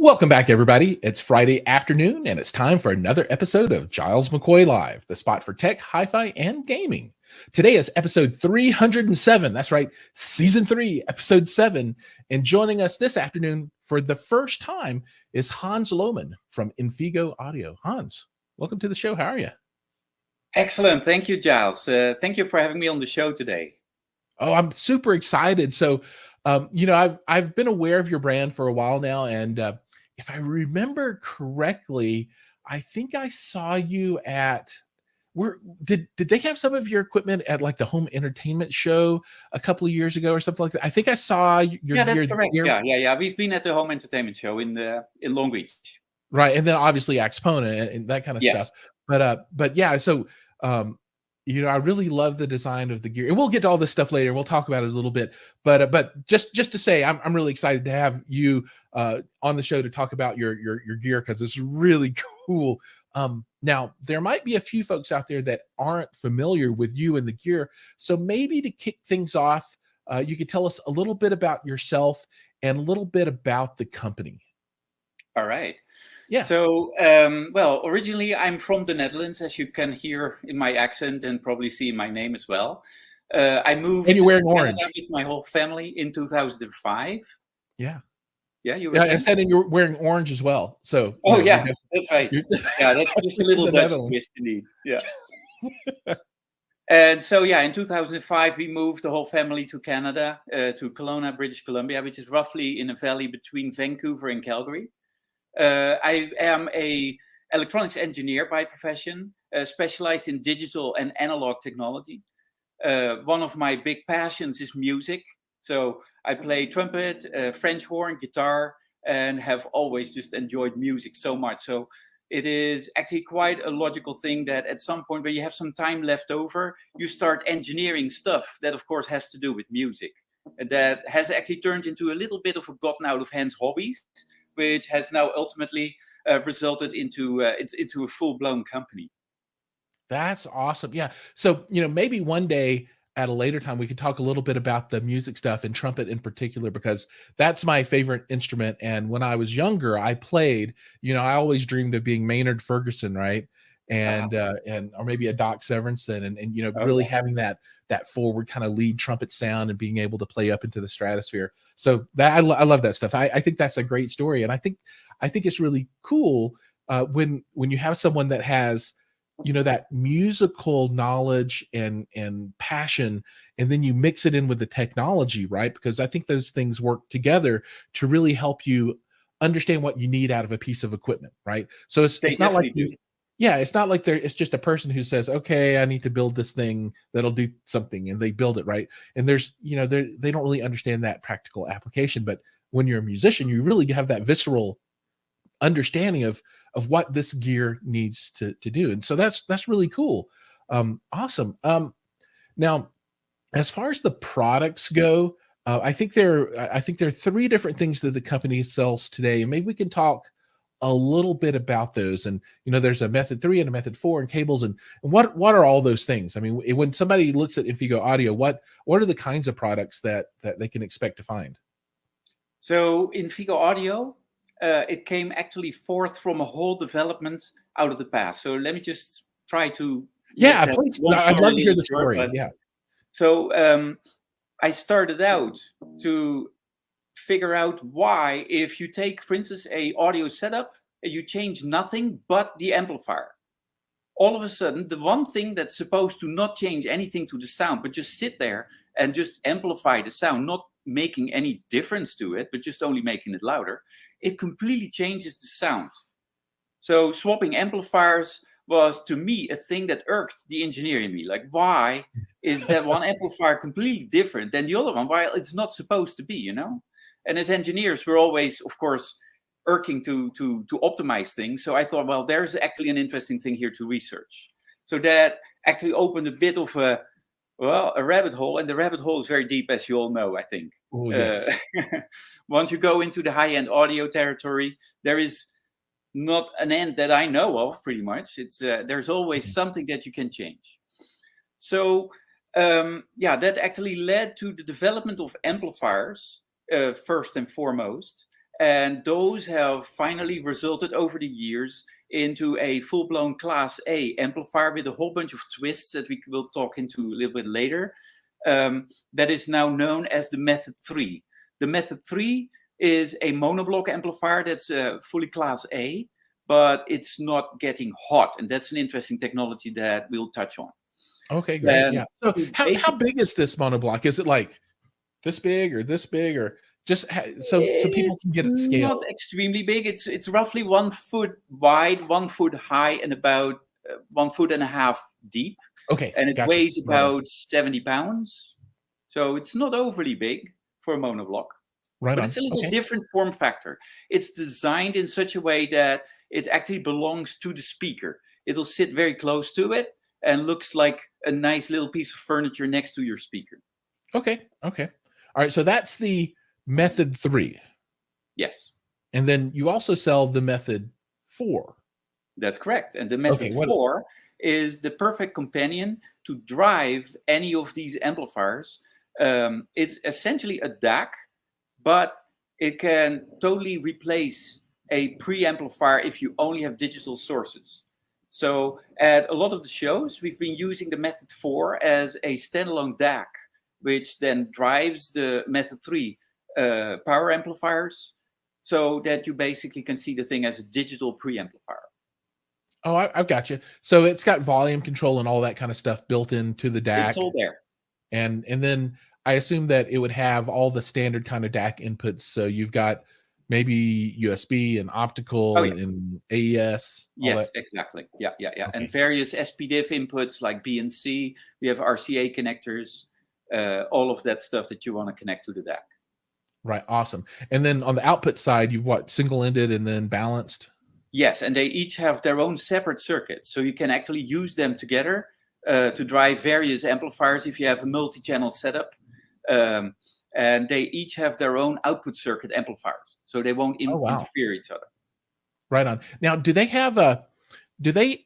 Welcome back, everybody. It's Friday afternoon, and it's time for another episode of Jiles McCoy Live, the spot for tech, hi-fi, and gaming. Today is episode 307. That's right, season 3, episode 7. And joining us this afternoon for the first time is Hans Lohman from Infigo Audio. Hans, welcome to the show. How are you? Excellent. Thank you, Giles. Thank you for having me on the show today. Oh, I'm super excited. So, I've been aware of your brand for a while now, and if I remember correctly, I think I saw you at where did they have some of your equipment at like the home entertainment show a couple of years ago or something like that? I think I saw your Yeah, that's correct. gear. Yeah. We've been at the home entertainment show in Long Beach. Right, and then obviously Axpona and that kind of Yes. stuff. But yeah, so I really love the design of the gear, and we'll get to all this stuff later. We'll talk about it a little bit, but just to say, I'm really excited to have you on the show to talk about your gear because it's really cool. Now there might be a few folks out there that aren't familiar with you and the gear, so maybe to kick things off, you could tell us a little bit about yourself and a little bit about the company. All right. Yeah. So, originally I'm from the Netherlands, as you can hear in my accent and probably see in my name as well. I moved And you're wearing to orange. Canada with my whole family in 2005. Yeah. Yeah, you were Yeah, saying? I said, and you're wearing orange as well. So, Oh, yeah, that's right. you're- Yeah, that's just a little The Dutch Netherlands. twist indeed. Yeah. And so, in 2005, we moved the whole family to Canada, to Kelowna, British Columbia, which is roughly in a valley between Vancouver and Calgary. I am a electronics engineer by profession, specialized in digital and analog technology. One of my big passions is music. So I play trumpet, French horn, guitar, and have always just enjoyed music so much. So it is actually quite a logical thing that at some point when you have some time left over, you start engineering stuff that, of course, has to do with music. And that has actually turned into a little bit of a gotten out of hands hobbies, which has now ultimately resulted into a full-blown company. That's awesome. Yeah. So, maybe one day at a later time, we could talk a little bit about the music stuff and trumpet in particular, because that's my favorite instrument. And when I was younger, I played, I always dreamed of being Maynard Ferguson, right? And, or maybe a Doc Severinsen and really having that forward kind of lead trumpet sound and being able to play up into the stratosphere. So that I love that stuff. I think that's a great story. And I think it's really cool when you have someone that has, that musical knowledge and passion, and then you mix it in with the technology, right? Because I think those things work together to really help you understand what you need out of a piece of equipment, right? So it's not like it's not like it's just a person who says, okay, I need to build this thing that'll do something, and they build it, right? And there's, they don't really understand that practical application. But when you're a musician, you really have that visceral understanding of what this gear needs to do. And so that's really cool. Awesome. Now, as far as the products go, I think there are 3 different things that the company sells today. And maybe we can talk a little bit about those. And there's a method 3 and a method 4 and cables, and what are all those things? I mean, when somebody looks at Infigo Audio, what are the kinds of products that they can expect to find? So Infigo Audio, it came actually forth from a whole development out of the past. So let me just try to Please. I'd love to hear the story. Yeah. So I started out to figure out why, if you take, for instance, a audio setup and you change nothing but the amplifier, all of a sudden the one thing that's supposed to not change anything to the sound but just sit there and just amplify the sound, not making any difference to it but just only making it louder, it completely changes the sound. So swapping amplifiers was, to me, a thing that irked the engineer in me. Like, why is that one amplifier completely different than the other one? Why it's not supposed to be, And as engineers, we're always, of course, irking to optimize things. So I thought, well, there's actually an interesting thing here to research. So that actually opened a bit of a rabbit hole. And the rabbit hole is very deep, as you all know, I think. Oh, yes. Once you go into the high-end audio territory, there is not an end that I know of, pretty much. It's there's always something that you can change. So that actually led to the development of amplifiers, first and foremost. And those have finally resulted over the years into a full-blown Class A amplifier with a whole bunch of twists that we will talk into a little bit later. That is now known as the Method 3. The Method 3 is a monoblock amplifier that's fully Class A, but it's not getting hot. And that's an interesting technology that we'll touch on. Okay, great. And Yeah. So how big is this monoblock? Is it like this big, or just so people can get it scaled? Not extremely big. It's roughly 1 foot wide, 1 foot high, and about 1.5 feet deep. Okay, And it gotcha. weighs Right on. about 70 pounds. So it's not overly big for a monoblock. Right But on. it's a little Okay. different form factor. It's designed in such a way that it actually belongs to the speaker. It'll sit very close to it and looks like a nice little piece of furniture next to your speaker. Okay. Okay. All right. So that's the Method 3. Yes, And then you also sell the Method 4. that's correct. And the Method 4 is the perfect companion to drive any of these amplifiers. It's essentially a DAC, but it can totally replace a preamplifier if you only have digital sources. So at a lot of the shows, we've been using the Method 4 as a standalone DAC, which then drives the Method 3 power amplifiers, so that you basically can see the thing as a digital preamplifier. Oh, I've got you. So it's got volume control and all that kind of stuff built into the DAC. It's all there. And then I assume that it would have all the standard kind of DAC inputs. So you've got maybe USB and optical and AES. Yes, exactly. Yeah. Okay. And various SPDIF inputs like B and C. We have RCA connectors, all of that stuff that you want to connect to the DAC. Right. Awesome. And then on the output side, you've what, single-ended and then balanced? Yes, and they each have their own separate circuits. So you can actually use them together to drive various amplifiers if you have a multi-channel setup. And they each have their own output circuit amplifiers. So they won't interfere each other. Right on. Now, do they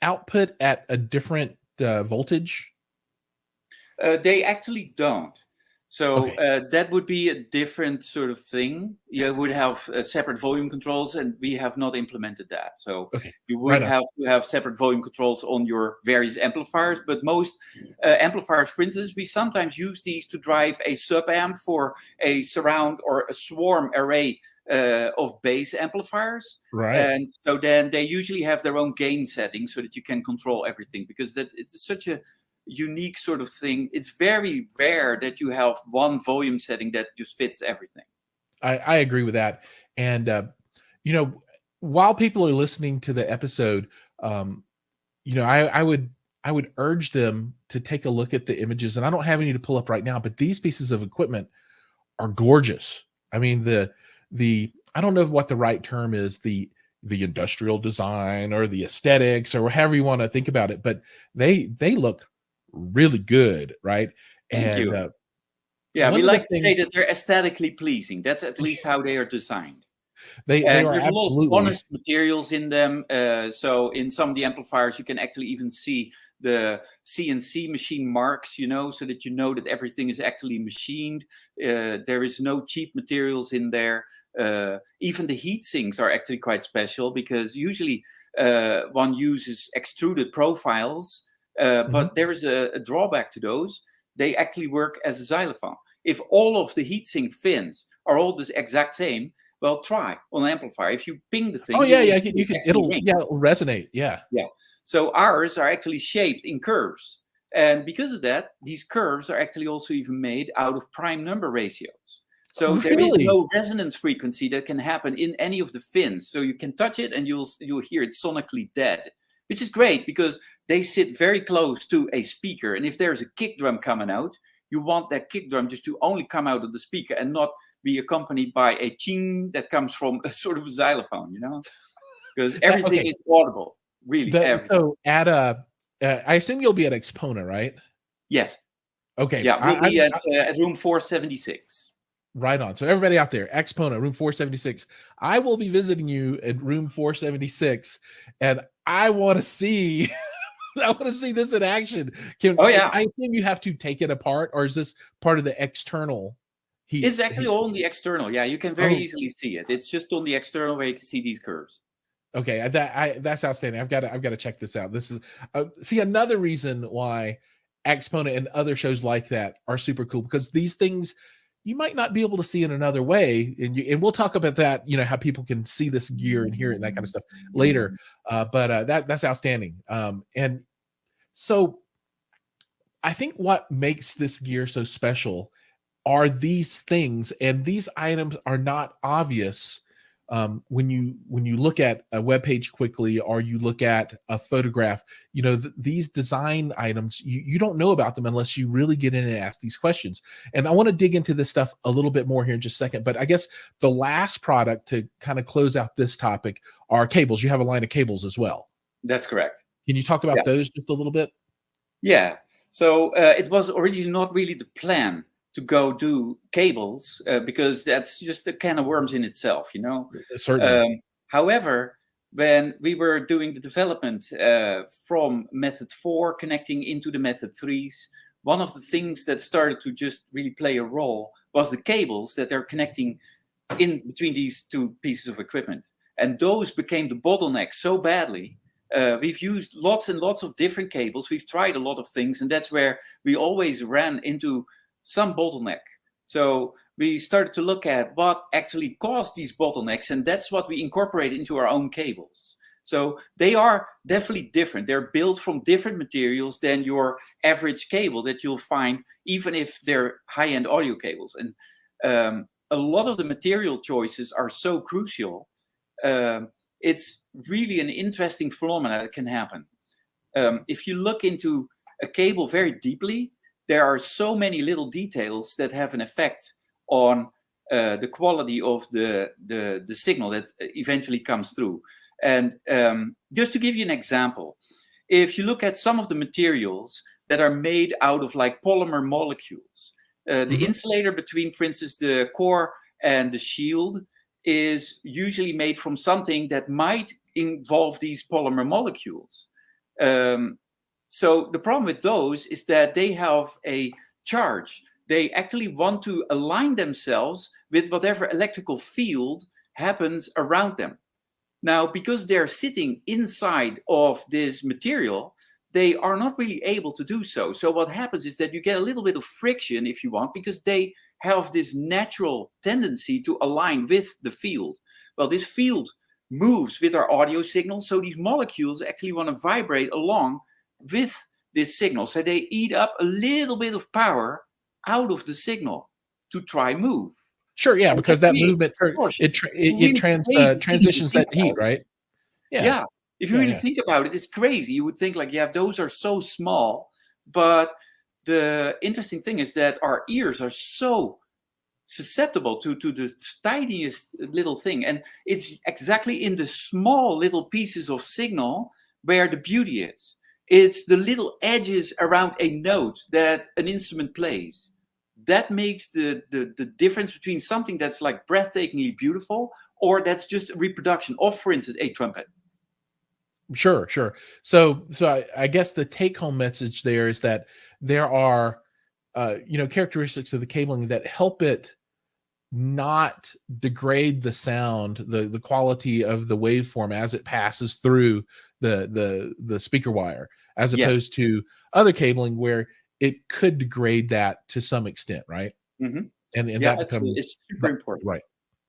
output at a different voltage? They actually don't. So that would be a different sort of thing. You would have separate volume controls, and we have not implemented that. So you would have to have separate volume controls on your various amplifiers. But most amplifiers, for instance, we sometimes use these to drive a sub-amp for a surround or a swarm array of bass amplifiers. Right. And so then they usually have their own gain settings so that you can control everything, because it's such a unique sort of thing. It's very rare that you have one volume setting that just fits everything. I agree with that. And while people are listening to the episode, I would urge them to take a look at the images. And I don't have any to pull up right now, but these pieces of equipment are gorgeous. I mean, the I don't know what the right term is, the industrial design or the aesthetics or however you want to think about it, but they look really good, right? Thank you. We like to say that they're aesthetically pleasing. That's at least how they are designed. They are there's a lot of honest materials in them. So in some of the amplifiers, you can actually even see the CNC machine marks, so that you know that everything is actually machined. There is no cheap materials in there. Even the heat sinks are actually quite special, because usually one uses extruded profiles. But there is a drawback to those. They actually work as a xylophone. If all of the heatsink fins are all the exact same, well, try on an amplifier. If you ping the thing, it'll resonate. Yeah. So ours are actually shaped in curves, and because of that, these curves are actually also even made out of prime number ratios. So there is no resonance frequency that can happen in any of the fins. So you can touch it and you'll hear it sonically dead, which is great because they sit very close to a speaker. And if there's a kick drum coming out, you want that kick drum just to only come out of the speaker and not be accompanied by a ching that comes from a sort of xylophone, because everything is audible, really. So I assume you'll be at Expona, right? Yes. Okay. Yeah, we'll be at room 476. Right on. So everybody out there, Expona, room 476. I will be visiting you at room 476, and I want to see this in action. I assume you have to take it apart, or is this part of the external It's actually on the external. Yeah, you can very Oh, easily see it. It's just on the external where you can see these curves. okay, that's outstanding. I've got to check this out. This is see another reason why Exponent and other shows like that are super cool, because these things you might not be able to see in another way, and we'll talk about that. You know, how people can see this gear and hear it and that kind of stuff later. But that's outstanding. And so I think what makes this gear so special are these things, and these items are not obvious when you look at a web page quickly, or you look at a photograph. You know, these design items, you don't know about them unless you really get in and ask these questions. And I want to dig into this stuff a little bit more here in just a second, but I guess the last product to kind of close out this topic are cables. You have a line of cables as well. That's correct. Can you talk about those just a little bit? Yeah. So it was originally not really the plan to go do cables because that's just a can of worms in itself, you know. Certainly. However, when we were doing the development from method 4 connecting into the method 3s, one of the things that started to just really play a role was the cables that are connecting in between these two pieces of equipment. And those became the bottleneck so badly. We've used lots and lots of different cables. We've tried a lot of things, and that's where we always ran into some bottleneck. So we started to look at what actually caused these bottlenecks, and that's what we incorporated into our own cables. So they are definitely different. They're built from different materials than your average cable that you'll find, even if they're high-end audio cables. And a lot of the material choices are so crucial. It's really an interesting phenomenon that can happen. If you look into a cable very deeply, there are so many little details that have an effect on the quality of the signal that eventually comes through. And just to give you an example, if you look at some of the materials that are made out of like polymer molecules, the insulator between, for instance, the core and the shield is usually made from something that might involve these polymer molecules. So the problem with those is that they have a charge. They actually want to align themselves with whatever electrical field happens around them. Now, because they're sitting inside of this material, they are not really able to do so. So what happens is that you get a little bit of friction, if you want, because they have this natural tendency to align with the field. Well, this field moves with our audio signal, so these molecules actually want to vibrate along with this signal. So they eat up a little bit of power out of the signal to try move. Sure, yeah, because that movement transitions that heat, right? Yeah. If you really think about it, it's crazy. You would think like, yeah, those are so small. But the interesting thing is that our ears are so susceptible to the tiniest little thing. And it's exactly in the small little pieces of signal where the beauty is. It's the little edges around a note that an instrument plays. That makes the difference between something that's like breathtakingly beautiful or that's just a reproduction of, for instance, a trumpet. Sure. So I guess the take-home message there is that there are characteristics of the cabling that help it not degrade the sound, the quality of the waveform as it passes through the speaker wire, as opposed to other cabling where it could degrade that to some extent, right? And that becomes it's super important, right?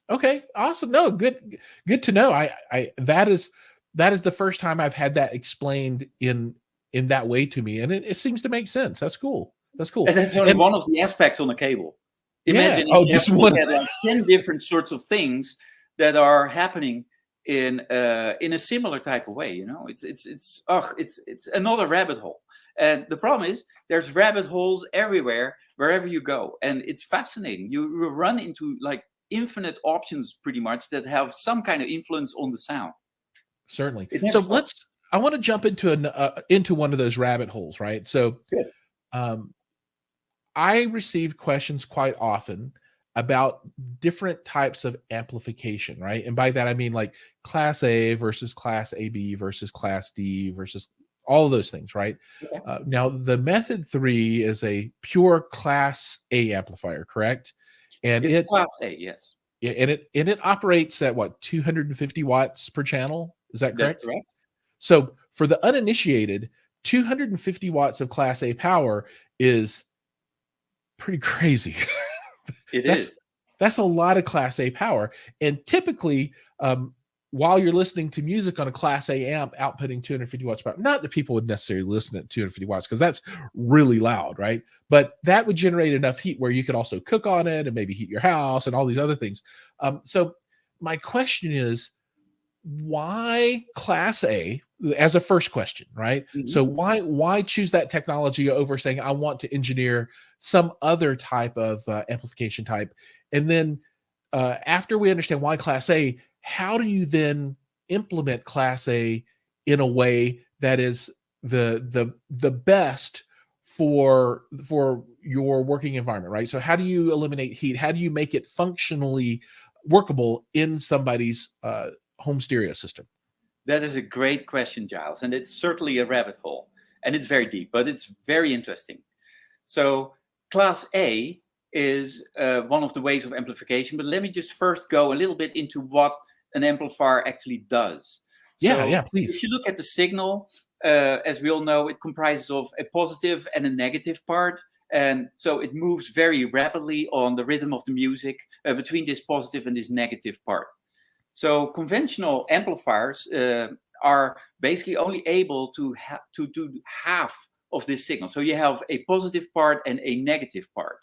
Okay, awesome. No, good to know. I that is the first time I've had that explained in that way to me, and it seems to make sense. That's cool. And that's only one of the aspects on a cable. Imagine just one. Like 10 different sorts of things that are happening in a similar type of way. You know, it's another rabbit hole. And the problem is there's rabbit holes everywhere, wherever you go, and it's fascinating. You run into like infinite options, pretty much, that have some kind of influence on the sound. Certainly. So I want to jump into one of those rabbit holes, right? So, I receive questions quite often about different types of amplification, right? And by that, I mean like class A versus class AB versus class D versus all of those things, right? Now, the Method 3 is a pure class A amplifier, correct? And It's Class A, yes. yeah, and it operates at what, 250 watts per channel? Is that That's correct? correct. So for the uninitiated, 250 watts of Class A power is pretty crazy. It That's is. that's a lot of Class A power. And typically, while you're listening to music on a Class A amp outputting 250 watts power, not that people would necessarily listen at 250 watts because that's really loud, right? But that would generate enough heat where you could also cook on it and maybe heat your house and all these other things. So my question is, why Class A as a first question, right? Mhm. So why choose that technology over saying I want to engineer some other type of amplification type? And then after we understand why Class A, how do you then implement Class A in a way that is the best for your working environment, right? So how do you eliminate heat? How do you make it functionally workable in somebody's home stereo system? That is a great question, Giles, and it's certainly a rabbit hole, and it's very deep, but it's very interesting. So, Class A is one of the ways of amplification, but let me just first go a little bit into what an amplifier actually does. Yeah, So, yeah, if please. you look at the signal, as we all know, it comprises of a positive and a negative part. And so it moves very rapidly on the rhythm of the music between this positive and this negative part. So conventional amplifiers are basically only able to do half of this signal. So you have a positive part and a negative part.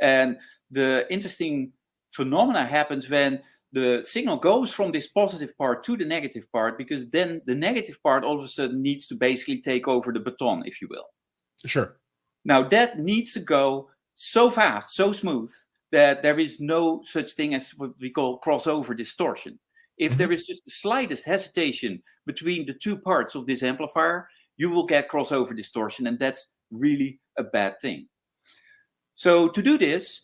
And the interesting phenomena happens when the signal goes from this positive part to the negative part, because then the negative part all of a sudden needs to basically take over the baton, if you will. Sure. Now that needs to go so fast, so smooth, that there is no such thing as what we call crossover distortion. If Mhm. there is just the slightest hesitation between the two parts of this amplifier, you will get crossover distortion, and that's really a bad thing. So to do this,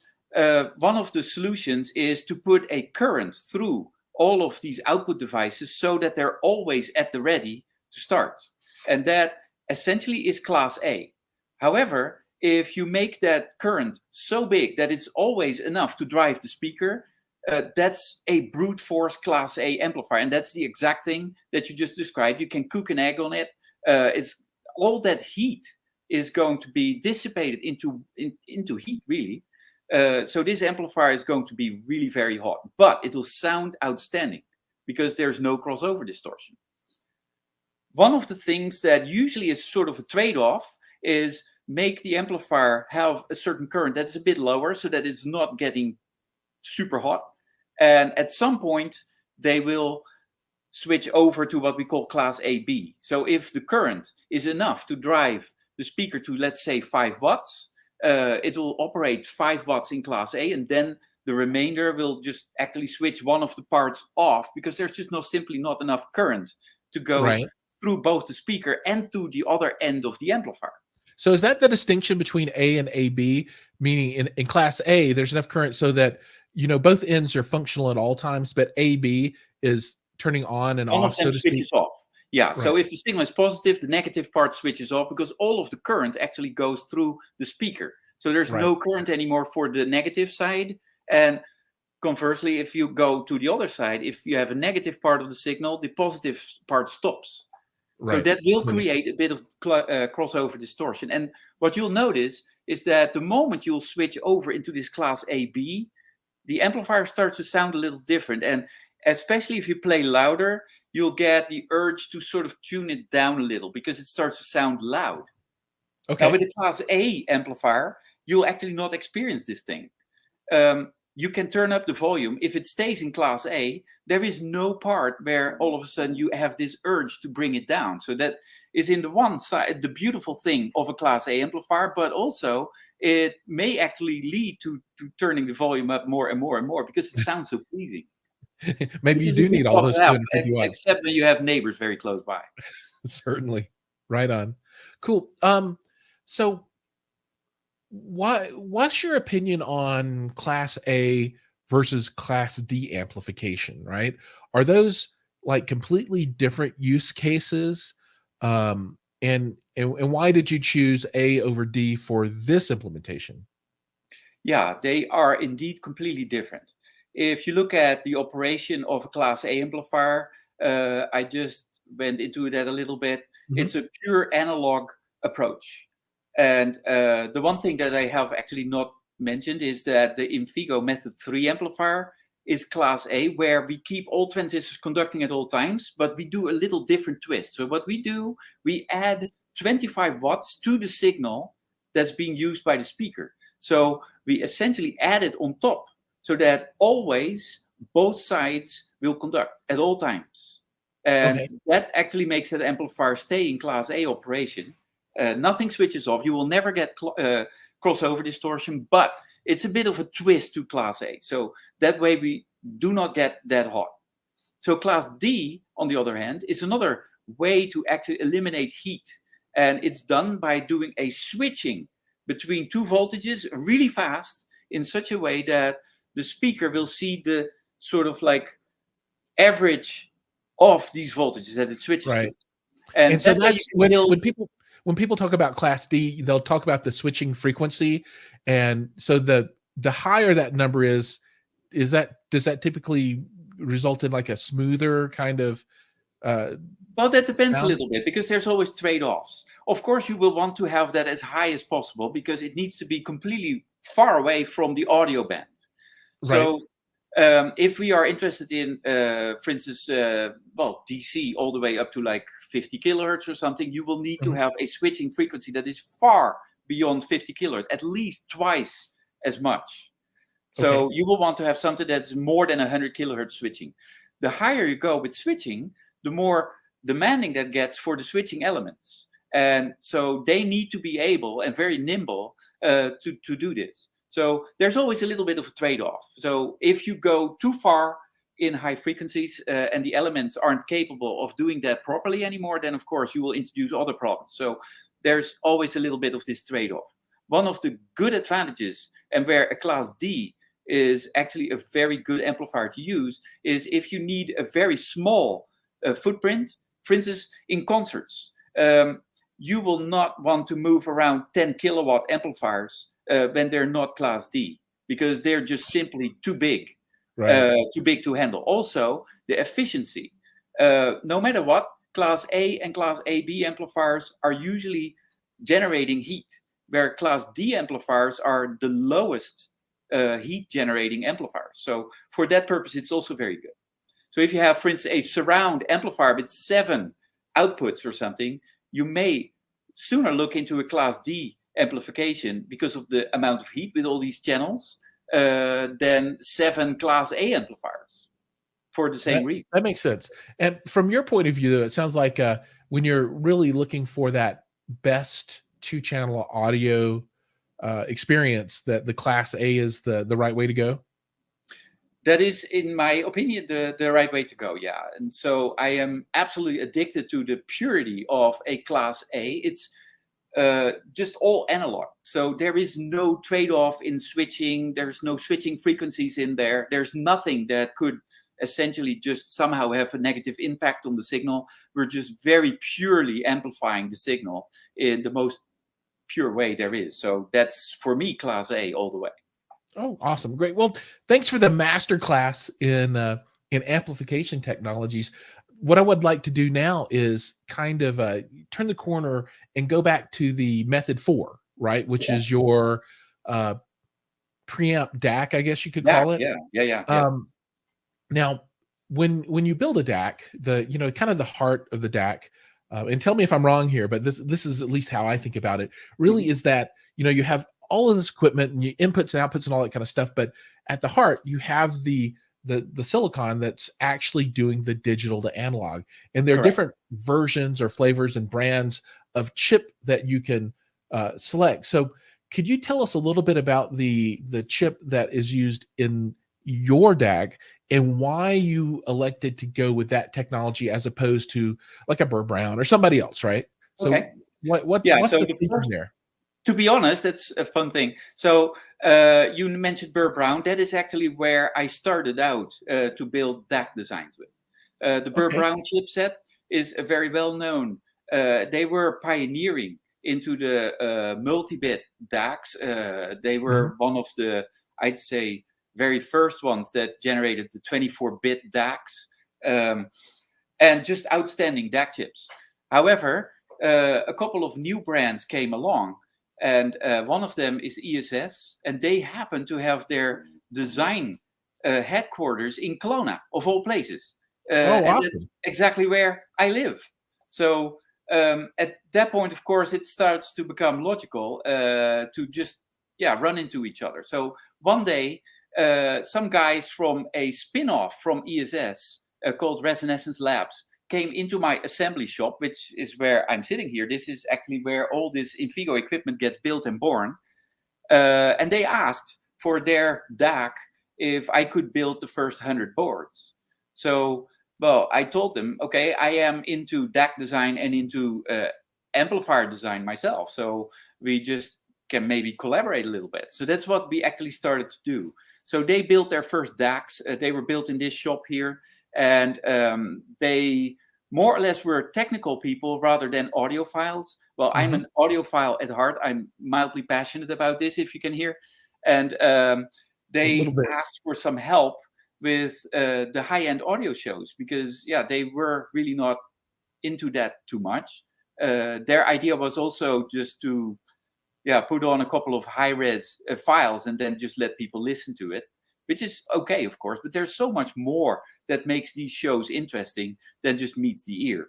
one of the solutions is to put a current through all of these output devices so that they're always at the ready to start. And that essentially is Class A. However, if you make that current so big that it's always enough to drive the speaker, that's a brute force Class A amplifier. And that's the exact thing that you just described. You can cook an egg on it. It's all that heat is going to be dissipated into heat, really. So this amplifier is going to be really very hot, but it will sound outstanding because there's no crossover distortion. One of the things that usually is sort of a trade-off is make the amplifier have a certain current that's a bit lower so that it's not getting super hot. And at some point, they will switch over to what we call Class AB. So if the current is enough to drive the speaker to, let's say, 5 watts, it will operate 5 watts in Class A, and then the remainder will just actually switch one of the parts off because there's just simply not enough current to go Right. through both the speaker and to the other end of the amplifier. So is that the distinction between A and AB? Meaning in Class A, there's enough current so that both ends are functional at all times, but AB is turning on and One of off, them so to speak. switches off. Yeah, Right. so if the signal is positive, the negative part switches off because all of the current actually goes through the speaker. So there's Right. no current anymore for the negative side. And conversely, if you go to the other side, if you have a negative part of the signal, the positive part stops. So Right. that will create a bit of crossover distortion. And what you'll notice is that the moment you'll switch over into this Class AB, the amplifier starts to sound a little different. And especially if you play louder, you'll get the urge to sort of tune it down a little because it starts to sound loud. Now, with Okay. the Class A amplifier, you'll actually not experience this thing. You can turn up the volume. If it stays in Class A, there is no part where all of a sudden you have this urge to bring it down. So that is in the one side, the beautiful thing of a Class A amplifier, but also it may actually lead to turning the volume up more and more and more because it sounds so pleasing, Maybe which you is a do bit need all tough those now, 250 watts. except when you have neighbors very close by. Certainly. Right on. Cool. So what's your opinion on Class A versus Class D amplification, right? Are those like completely different use cases? And why did you choose A over D for this implementation? Yeah, they are indeed completely different. If you look at the operation of a Class A amplifier, I just went into that a little bit. Mhm. It's a pure analog approach. And the one thing that I have actually not mentioned is that the Infigo Method 3 amplifier is Class A, where we keep all transistors conducting at all times, but we do a little different twist. So what we do, we add 25 watts to the signal that's being used by the speaker. So we essentially add it on top so that always both sides will conduct at all times. And Okay. that actually makes that amplifier stay in Class A operation. Nothing switches off. You will never get crossover distortion, but it's a bit of a twist to Class A. So that way we do not get that hot. So Class D, on the other hand, is another way to actually eliminate heat. And it's done by doing a switching between two voltages really fast in such a way that the speaker will see the sort of like average of these voltages that it switches to. Right. And And so that way you that's can build. when people talk about Class D, they'll talk about the switching frequency, and so the higher that number is that does that typically result in like a smoother kind of uh, Well, that depends a sound? little bit because there's always trade-offs. Of course, you will want to have that as high as possible because it needs to be completely far away from the audio band. Right. So if we are interested in, for instance, well, DC all the way up to like 50 kilohertz or something, you will need to Mhm. have a switching frequency that is far beyond 50 kilohertz, at least twice as much. Okay. So you will want to have something that's more than 100 kilohertz switching. The higher you go with switching, the more demanding that gets for the switching elements. And so they need to be able and very nimble to do this. So there's always a little bit of a trade-off. So if you go too far in high frequencies and the elements aren't capable of doing that properly anymore, then of course you will introduce other problems. So there's always a little bit of this trade-off. One of the good advantages, and where a Class D is actually a very good amplifier to use, is if you need a very small footprint. For instance, in concerts, you will not want to move around 10 kilowatt amplifiers when they're not Class D because they're just simply Right. too big to handle. Also, the efficiency. No matter what, Class A and Class AB amplifiers are usually generating heat, where Class D amplifiers are the lowest heat generating amplifiers. So for that purpose, it's also very good. So if you have, for instance, a surround amplifier with 7 outputs or something, you may sooner look into a Class D amplification because of the amount of heat with all these channels than 7 Class A amplifiers for the same reason. That makes sense. And from your point of view, though, it sounds like when you're really looking for that best two-channel audio experience, that the Class A is the right way to go. That is, in my opinion, the right way to go. Yeah. And so I am absolutely addicted to the purity of a Class A. It's just all analog. So there is no trade-off in switching. There's no switching frequencies in there. There's nothing that could essentially just somehow have a negative impact on the signal. We're just very purely amplifying the signal in the most pure way there is. So that's, for me, Class A all the way. Oh, awesome. Great. Well, thanks for the master class in amplification technologies. What I would like to do now is kind of turn the corner and go back to the method 4, right? Which Yeah. is your preamp DAC, I guess you could Yeah, call it. yeah. Now, when you build a DAC, the kind of the heart of the DAC, and tell me if I'm wrong here, but this is at least how I think about it. Really, Mhm. is that you have all of this equipment and you inputs and outputs and all that kind of stuff, but at the heart you have the silicon that's actually doing the digital to analog, and there are Correct. different versions or flavors and brands of chip that you can select. So, could you tell us a little bit about the chip that is used in your DAC and why you elected to go with that technology as opposed to like a Burr Brown or somebody else, right? So, Okay. what's Yeah. So the the thinking first, there? to be honest, that's a fun thing. So you mentioned Burr Brown. That is actually where I started out to build DAC designs with. The Burr Okay. Brown chipset is a very well known. They were pioneering into the multi-bit DACs. They were one of the, I'd say, very first ones that generated the 24-bit DACs, and just outstanding DAC chips. However, a couple of new brands came along, and one of them is ESS, and they happen to have their design headquarters in Kelowna, of all places. Oh, And awesome. that's exactly where I live. So at that point, of course, it starts to become logical to just run into each other. So one day, some guys from a spin-off from ESS called Resonance Labs came into my assembly shop, which is where I'm sitting here. This is actually where all this Infigo equipment gets built and born. And they asked for their DAC if I could build the first 100 boards. So, well, I told them, okay, I am into DAC design and into amplifier design myself. So we just can maybe collaborate a little bit. So that's what we actually started to do. So they built their first DACs. They were built in this shop here. And they more or less were technical people rather than audiophiles. Well, I'm an audiophile at heart. I'm mildly passionate about this, if you can hear. And they asked for some help with the high-end audio shows because, they were really not into that too much. Their idea was also just to, put on a couple of high-res files and then just let people listen to it, which is okay, of course. But there's so much more that makes these shows interesting than just meets the ear.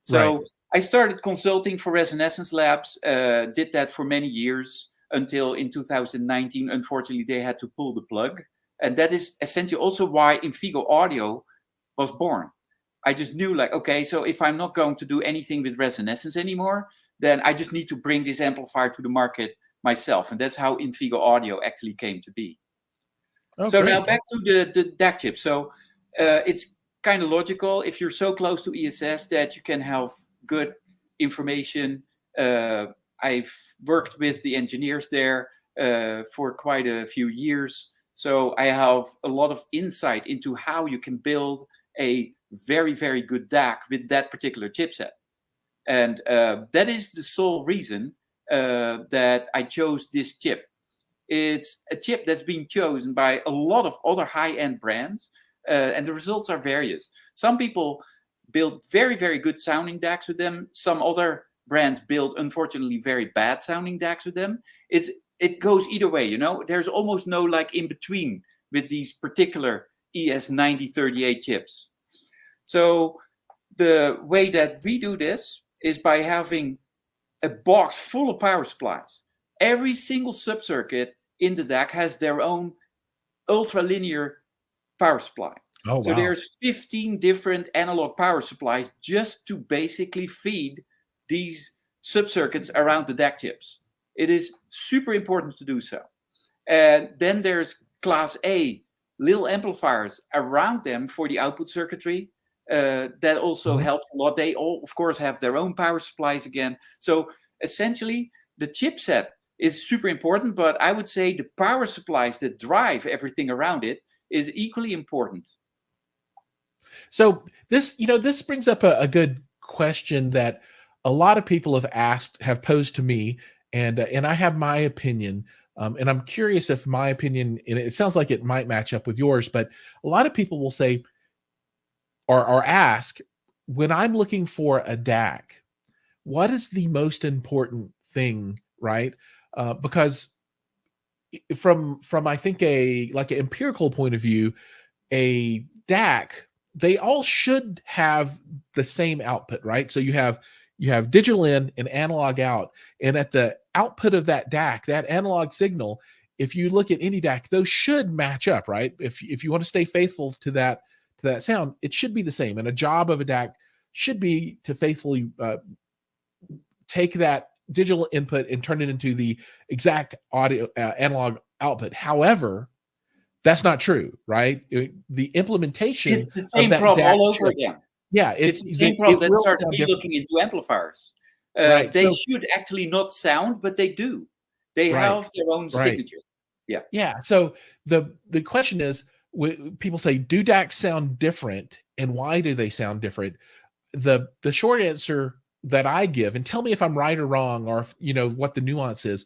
So I started consulting for Resonance Labs, did that for many years until in 2019, unfortunately, they had to pull the plug. And that is essentially also why Infigo Audio was born. I just knew like, okay, so if I'm not going to do anything with Resonance anymore, then I just need to bring this amplifier to the market myself. And that's how Infigo Audio actually came to be. Oh, so great. Now back to the DAC chip. So it's kind of logical if you're so close to ESS that you can have good information. I've worked with the engineers there for quite a few years. So I have a lot of insight into how you can build a very, very good DAC with that particular chipset. And that is the sole reason that I chose this chip. It's a chip that's been chosen by a lot of other high-end brands, and the results are various. Some people build very, very good sounding DACs with them. Some other brands build, unfortunately, very bad sounding DACs with them. It goes either way, you know. There's almost no like in between with these particular ES9038 chips. So the way that we do this is by having a box full of power supplies. Every single subcircuit in the DAC has their own ultralinear power supply. Oh, so wow. There's 15 different analog power supplies just to basically feed these subcircuits around the DAC chips. It is super important to do so. And then there's class A little amplifiers around them for the output circuitry. That also helps a lot. They all, of course, have their own power supplies again. So essentially, the chipset is super important, but I would say the power supplies that drive everything around it is equally important. So this brings up a good question that a lot of people have posed to me, and I have my opinion, and I'm curious if my opinion, and it sounds like it might match up with yours, but a lot of people will say or ask, when I'm looking for a DAC, what is the most important thing, right? Because from I think an empirical point of view, a DAC, they all should have the same output, right? So you have digital in and analog out, and at the output of that DAC, that analog signal, if you look at any DAC, those should match up, right? If you want to stay faithful to that sound, it should be the same. And a job of a DAC should be to faithfully take that digital input and turn it into the exact audio analog output. However, that's not true, right? The implementation, it's the same problem all over again. Yeah, it's the same problem. Let's start looking into amplifiers. Right, they should actually not sound, but they do. They have their own signature. Yeah. Yeah. So the question is, people say, do DACs sound different, and why do they sound different? The short answer that I give, and tell me if I'm right or wrong, or if, what the nuance is.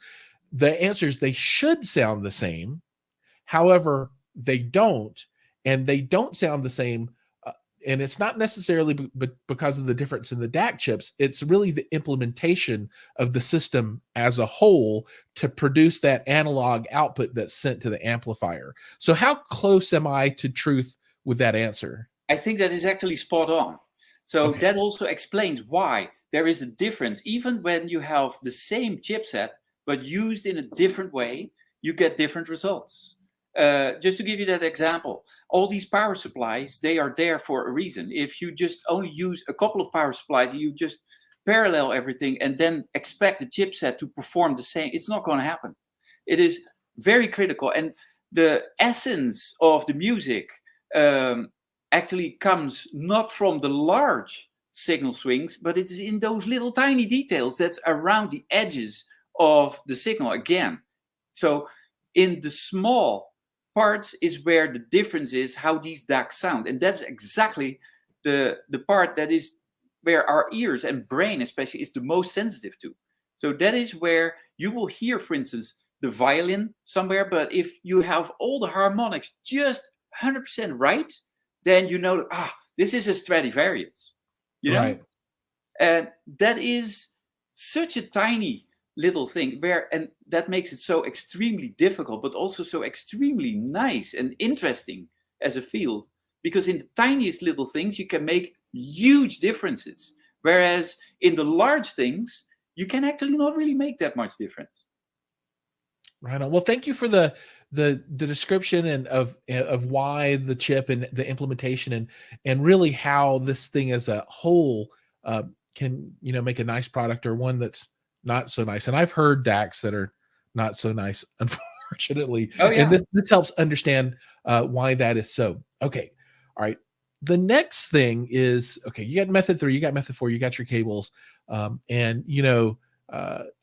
The answer is they should sound the same. However, they don't, and they don't sound the same. And it's not necessarily because of the difference in the DAC chips. It's really the implementation of the system as a whole to produce that analog output that's sent to the amplifier. So how close am I to truth with that answer? I think that is actually spot on. So Okay. that also explains why there is a difference. Even when you have the same chipset, but used in a different way, you get different results. Just to give you that example, all these power supplies, they are there for a reason. If you just only use a couple of power supplies, you just parallel everything and then expect the chipset to perform the same, it's not going to happen. It is very critical. And the essence of the music actually comes not from the large signal swings, but it's in those little tiny details that's around the edges of the signal again. So in the small parts is where the difference is how these DACs sound. And that's exactly the part that is where our ears and brain especially is the most sensitive to. So that is where you will hear, for instance, the violin somewhere, but if you have all the harmonics just 100% right, then you know, this is a Stradivarius, Right. And that is such a tiny little thing and that makes it so extremely difficult, but also so extremely nice and interesting as a field, because in the tiniest little things, you can make huge differences. Whereas in the large things, you can actually not really make that much difference. Right on. Well, thank you for the description and of why the chip and the implementation and really how this thing as a whole can make a nice product or one that's not so nice. And I've heard DACs that are not so nice, unfortunately. Oh yeah. And this helps understand why that is so. Okay. All right. The next thing is, okay, you got method 3, you got method 4, you got your cables, and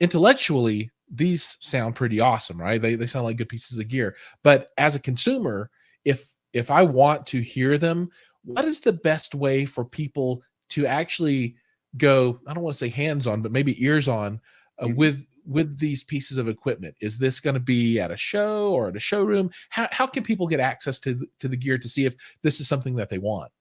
intellectually these sound pretty awesome, right? They sound like good pieces of gear. But as a consumer, if I want to hear them, what is the best way for people to actually go, I don't want to say hands on, but maybe ears on with these pieces of equipment? Is this going to be at a show or at a showroom? How can people get access to the gear to see if this is something that they want?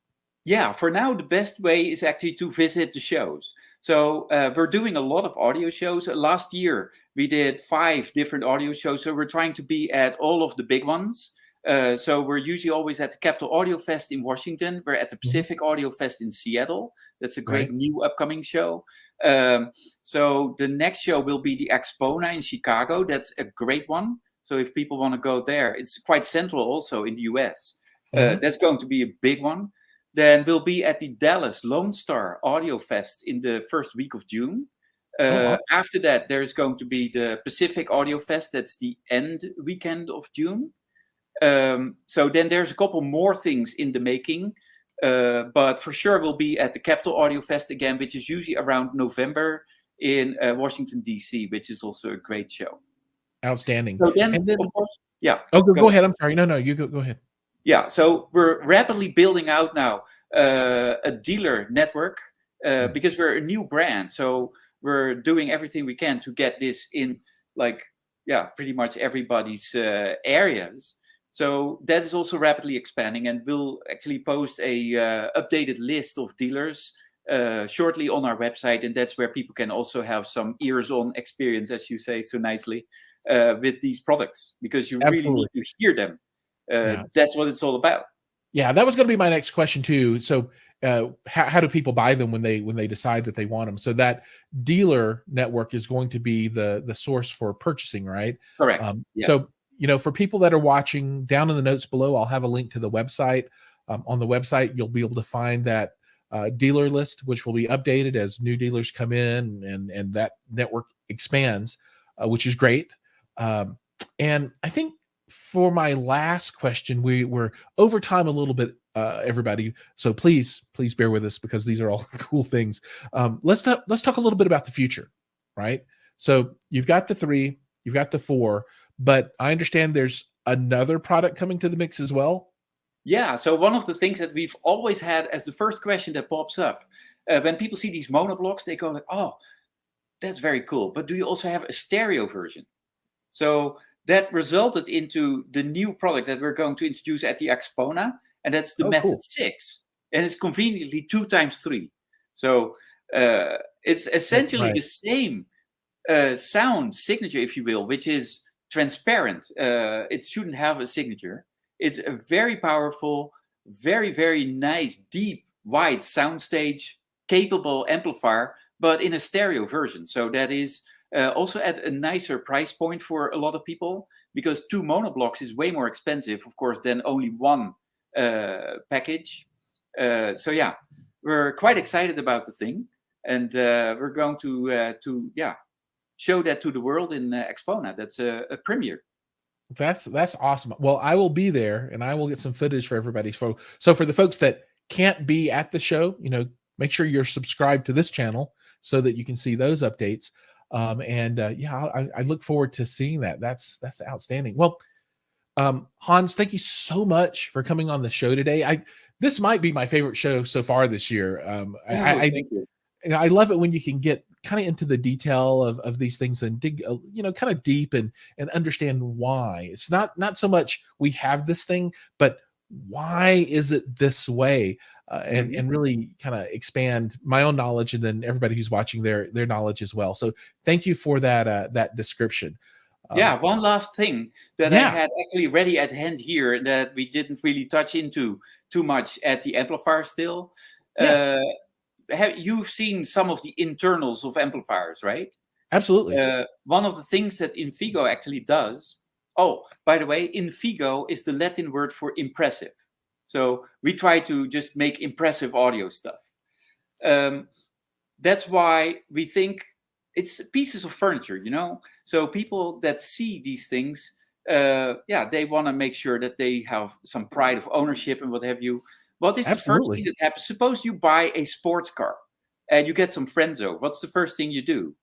Yeah, for now, the best way is actually to visit the shows. So we're doing a lot of audio shows. Last year, we did 5 different audio shows. So we're trying to be at all of the big ones. So we're usually always at the Capital Audio Fest in Washington. We're at the Pacific Audio Fest in Seattle. That's a great new upcoming show. So the next show will be the Expona in Chicago. That's a great one. So if people want to go there, it's quite central also in the US. That's going to be a big one. Then we'll be at the Dallas Lone Star Audio Fest in the first week of June. After that, there's going to be the Pacific Audio Fest. That's the end weekend of June. So then there's a couple more things in the making. But for sure, we'll be at the Capital Audio Fest again, which is usually around November in Washington, D.C., which is also a great show. Outstanding. So then, and then of course, yeah. Oh, go ahead. I'm sorry. No, you go ahead. Yeah, so we're rapidly building out now a dealer network because we're a new brand. So we're doing everything we can to get this in pretty much everybody's areas. So that is also rapidly expanding, and we'll actually post a updated list of dealers shortly on our website. And that's where people can also have some ears-on experience, as you say so nicely, with these products, because you really need to hear them. That's what it's all about. Yeah, that was going to be my next question too. So how do people buy them when they decide that they want them? So that dealer network is going to be the source for purchasing, right? Correct. Yes. So for people that are watching, down in the notes below, I'll have a link to the website. On the website, you'll be able to find that dealer list, which will be updated as new dealers come in and that network expands, which is great. And I think for my last question, we're over time a little bit, everybody. So please bear with us, because these are all cool things. Let's talk a little bit about the future, right? So you've got the 3, you've got the 4, but I understand there's another product coming to the mix as well. Yeah, so one of the things that we've always had as the first question that pops up when people see these monoblocks, they go like, "Oh, that's very cool. But do you also have a stereo version?" So that resulted into the new product that we're going to introduce at the Expona, and that's the Oh, Method cool. 6, and it's conveniently 2x3. So it's essentially Right. the same sound signature, if you will, which is transparent. It shouldn't have a signature. It's a very powerful, very, very nice, deep, wide soundstage capable amplifier, but in a stereo version. So that is also at a nicer price point for a lot of people, because 2 monoblocks is way more expensive, of course, than only one package. So yeah, we're quite excited about the thing, and we're going to show that to the world in Expona. That's a premiere. That's awesome. Well, I will be there and I will get some footage for everybody. So for the folks that can't be at the show, make sure you're subscribed to this channel so that you can see those updates. And yeah, I look forward to seeing that. That's outstanding. Well, Hans, thank you so much for coming on the show today. This might be my favorite show so far this year. Oh, thank you. I love it when you can get kind of into the detail of these things and dig, kind of deep and understand why. It's not so much we have this thing, but why is it this way? And really kind of expand my own knowledge, and then everybody who's watching their knowledge as well. So thank you for that description. Yeah, one last thing that I Yeah, had actually ready at hand here that we didn't really touch into too much at the amplifier still. yeah, Uh, you've seen some of the internals of amplifiers, right? absolutely. One of the things that Infigo actually does. Oh, by the way, Infigo is the Latin word for impressive. So we try to just make impressive audio stuff. That's why we think it's pieces of furniture, So people that see these things, they want to make sure that they have some pride of ownership and what have you. What is the first thing Absolutely. that happens? Suppose you buy a sports car and you get some friends over. What's the first thing you do?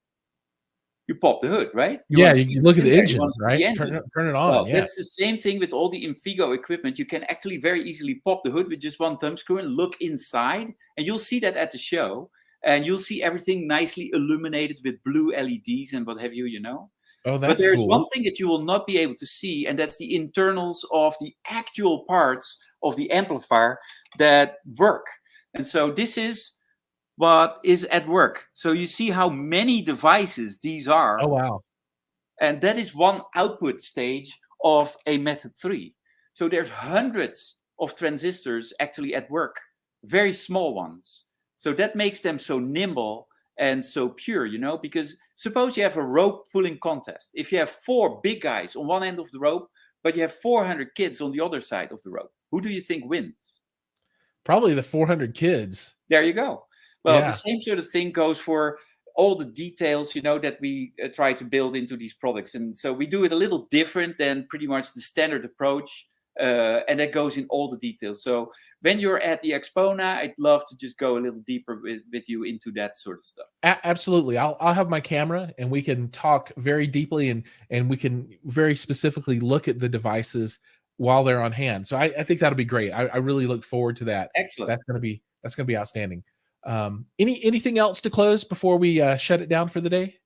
You pop the hood, right? You Yeah, want to see you look what's at in the there. You engine, want to see the right? engine. Turn it on. Well, Yeah. that's the same thing with all the Infigo equipment. You can actually very easily pop the hood with just one thumb screw and look inside, and you'll see that at the show, and you'll see everything nicely illuminated with blue LEDs and what have you. Oh, But that's there's one cool. thing that you will not be able to see, and that's the internals of the actual parts of the amplifier that work. And so this is what is at work. So you see how many devices these Oh, are, wow. and that is one output stage of a Method 3. So there's hundreds of transistors actually at work, very small ones. So that makes them so nimble and so pure, because suppose you have a rope pulling contest. If you have 4 big guys on one end of the rope, but you have 400 kids on the other side of the rope, who do you think wins? Probably the 400 kids. There you go. Well, the Yeah. same sort of thing goes for all the details, that we try to build into these products. And so we do it a little different than pretty much the standard approach. And that goes in all the details. So when you're at the Expona, I'd love to just go a little deeper with you into that sort of stuff. Absolutely. I'll have my camera and we can talk very deeply and we can very specifically look at the devices while they're on hand. So I think that'll be great. I really look forward to that. Excellent. That's gonna be outstanding. Anything else to close before we shut it down for the day?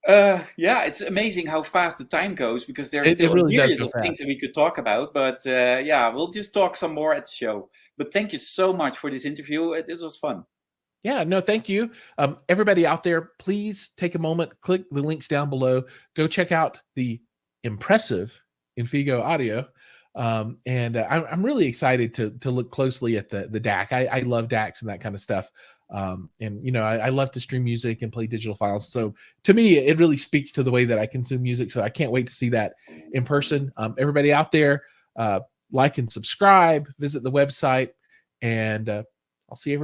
Yeah, it's amazing how fast the time goes, because there's It still a really does myriad go of things fast. that we could talk about. But yeah, we'll just talk some more at the show. But thank you so much for this interview. This was fun. Yeah, no, thank you. Everybody out there, please take a moment, click the links down below, go check out the impressive Infigo audio. And I'm really excited to look closely at the DAC. I love DACs and that kind of stuff. And I love to stream music and play digital files. So to me, it really speaks to the way that I consume music. So I can't wait to see that in person. Everybody out there, like and subscribe, visit the website, and I'll see everybody.